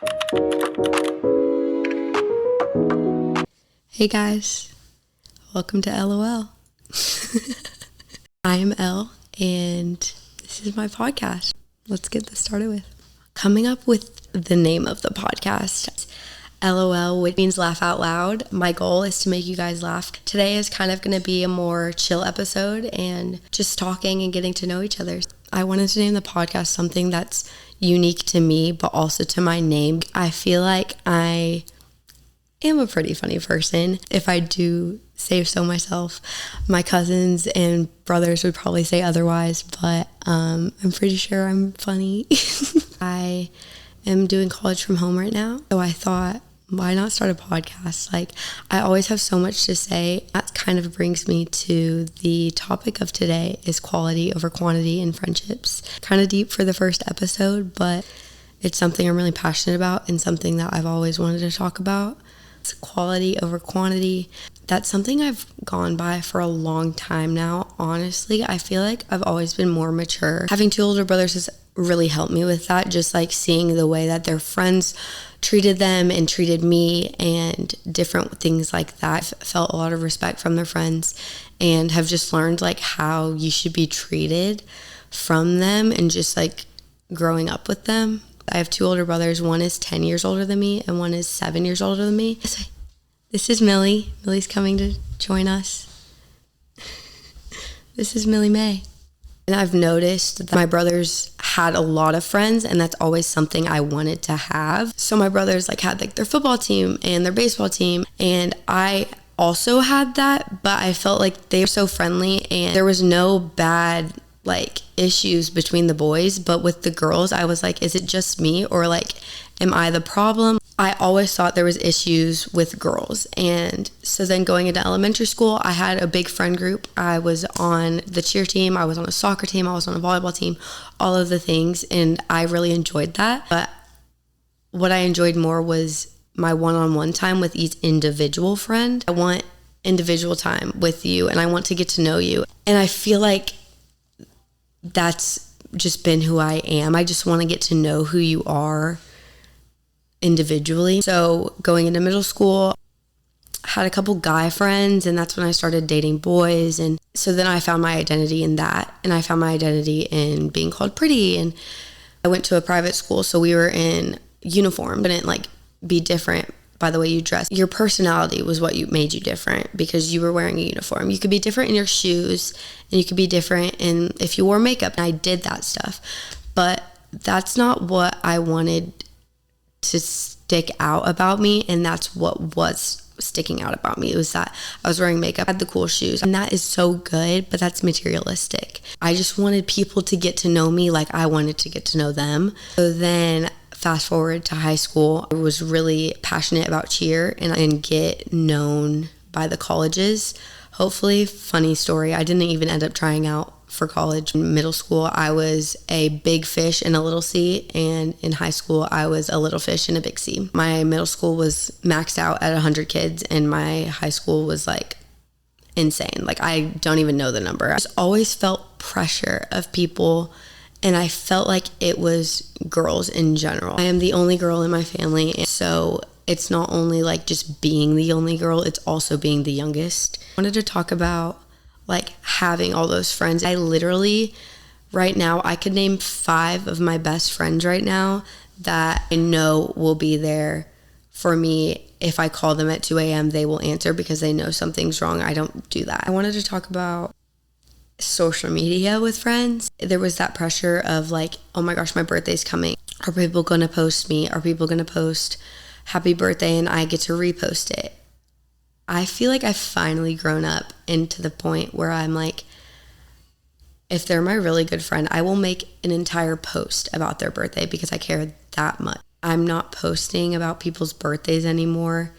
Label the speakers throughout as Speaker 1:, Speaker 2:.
Speaker 1: Hey guys, welcome to LOL. I am Elle, and this is my podcast. Let's get this started with. Coming up with the name of the podcast, LOL, which means laugh out loud. My goal is to make you guys laugh. Today is kind of going to be a more chill episode and just talking and getting to know each other. I wanted to name the podcast something that's unique to me, but also to my name. I feel like I am a pretty funny person, if I do say so myself. My cousins and brothers would probably say otherwise, but I'm pretty sure I'm funny. I am doing college from home right now, so I thought, why not start a podcast? Like, I always have so much to say. That kind of brings me to the topic of today, is quality over quantity in friendships. Kind of deep for the first episode, but it's something I'm really passionate about and something that I've always wanted to talk about. It's quality over quantity. That's something I've gone by for a long time now. Honestly, I feel like I've always been more mature. Having two older brothers has really helped me with that, just like seeing the way that their friends treated them and treated me and different things like that. I've felt a lot of respect from their friends and have just learned like how you should be treated from them and just like growing up with them. I have two older brothers. One is 10 years older than me and one is 7 years older than me. This is Millie. Millie's coming to join us. This is Millie May. And I've noticed that my brothers had a lot of friends, and that's always something I wanted to have. So my brothers had their football team and their baseball team, and I also had that, but I felt like they were so friendly and there was no bad issues between the boys. But with the girls, I was like, is it just me, or am I the problem? I always thought there was issues with girls. And so then going into elementary school, I had a big friend group. I was on the cheer team, I was on a soccer team, I was on a volleyball team, all of the things, and I really enjoyed that. But what I enjoyed more was my one-on-one time with each individual friend. I want individual time with you, and I want to get to know you. And I feel like that's just been who I am. I just want to get to know who you are individually. So going into middle school, I had a couple guy friends, and that's when I started dating boys. And so then I found my identity in that, and I found my identity in being called pretty. And I went to a private school, so we were in uniform. Couldn't be different by the way you dress. Your personality was what made you different, because you were wearing a uniform. You could be different in your shoes, and you could be different in if you wore makeup. And I did that stuff, but that's not what I wanted to stick out about me, and that's what was sticking out about me. It was that I was wearing makeup, I had the cool shoes, and that is so good, but that's materialistic. I just wanted people to get to know me like I wanted to get to know them. So then fast forward to high school, I was really passionate about cheer and get known by the colleges. Hopefully, funny story, I didn't even end up trying out for college. In middle school, I was a big fish in a little sea, and in high school, I was a little fish in a big sea. My middle school was maxed out at 100 kids, and my high school was insane. I don't even know the number. I just always felt pressure of people, and I felt like it was girls in general. I am the only girl in my family, and so it's not only just being the only girl, it's also being the youngest. I wanted to talk about having all those friends. I literally, right now, I could name 5 of my best friends right now that I know will be there for me. If I call them at 2 a.m., they will answer because they know something's wrong. I don't do that. I wanted to talk about social media with friends. There was that pressure of oh my gosh, my birthday's coming. Are people going to post me? Are people going to post happy birthday and I get to repost it? I feel like I've finally grown up into the point where I'm if they're my really good friend, I will make an entire post about their birthday because I care that much. I'm not posting about people's birthdays anymore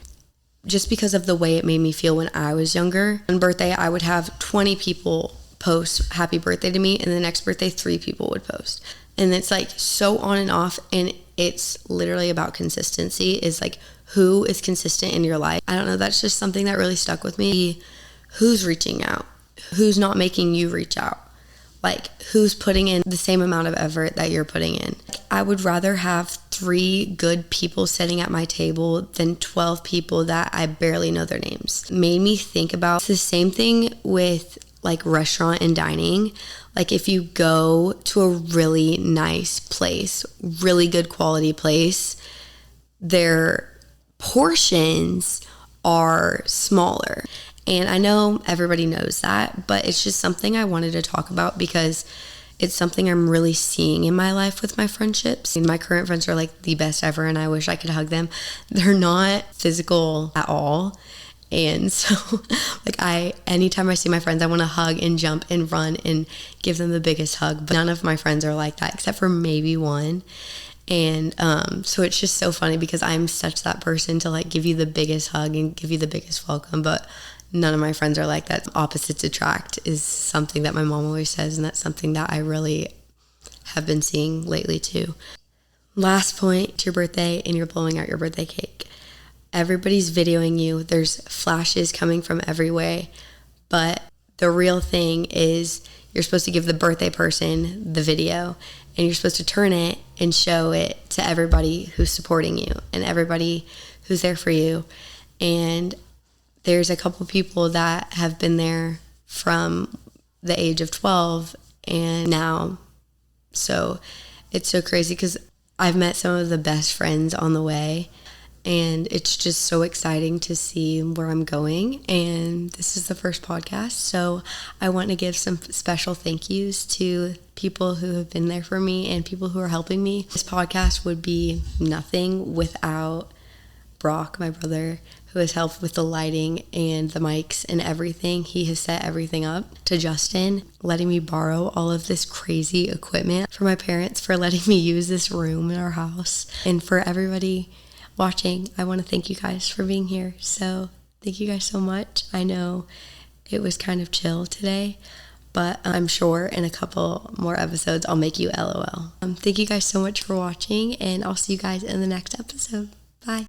Speaker 1: just because of the way it made me feel when I was younger. On birthday, I would have 20 people post happy birthday to me, and the next birthday, 3 people would post. And it's so on and off, and it's literally about consistency. Is who is consistent in your life. I don't know, that's just something that really stuck with me. Who's reaching out? Who's not making you reach out? Who's putting in the same amount of effort that you're putting in? I would rather have 3 good people sitting at my table than 12 people that I barely know their names. Made me think about the same thing with like restaurant and dining. Like if you go to a really nice place, really good quality place, their portions are smaller. And I know everybody knows that, but it's just something I wanted to talk about because it's something I'm really seeing in my life with my friendships. And my current friends are like the best ever, and I wish I could hug them. They're not physical at all. And so anytime I see my friends, I want to hug and jump and run and give them the biggest hug. But none of my friends are like that, except for maybe one. And so it's just so funny because I'm such that person to like give you the biggest hug and give you the biggest welcome. But none of my friends are like that. Opposites attract is something that my mom always says, and that's something that I really have been seeing lately too. Last point, it's your birthday and you're blowing out your birthday cake. Everybody's videoing you. There's flashes coming from every way. But the real thing is you're supposed to give the birthday person the video, and you're supposed to turn it and show it to everybody who's supporting you and everybody who's there for you. And there's a couple people that have been there from the age of 12 and now. So it's so crazy because I've met some of the best friends on the way. And it's just so exciting to see where I'm going. And this is the first podcast. So I want to give some special thank yous to people who have been there for me and people who are helping me. This podcast would be nothing without Brock, my brother, who has helped with the lighting and the mics and everything. He has set everything up. To Justin, letting me borrow all of this crazy equipment. For my parents, for letting me use this room in our house. And for everybody watching, I want to thank you guys for being here. So thank you guys so much. I know it was kind of chill today, but I'm sure in a couple more episodes I'll make you LOL. Thank you guys so much for watching, and I'll see you guys in the next episode.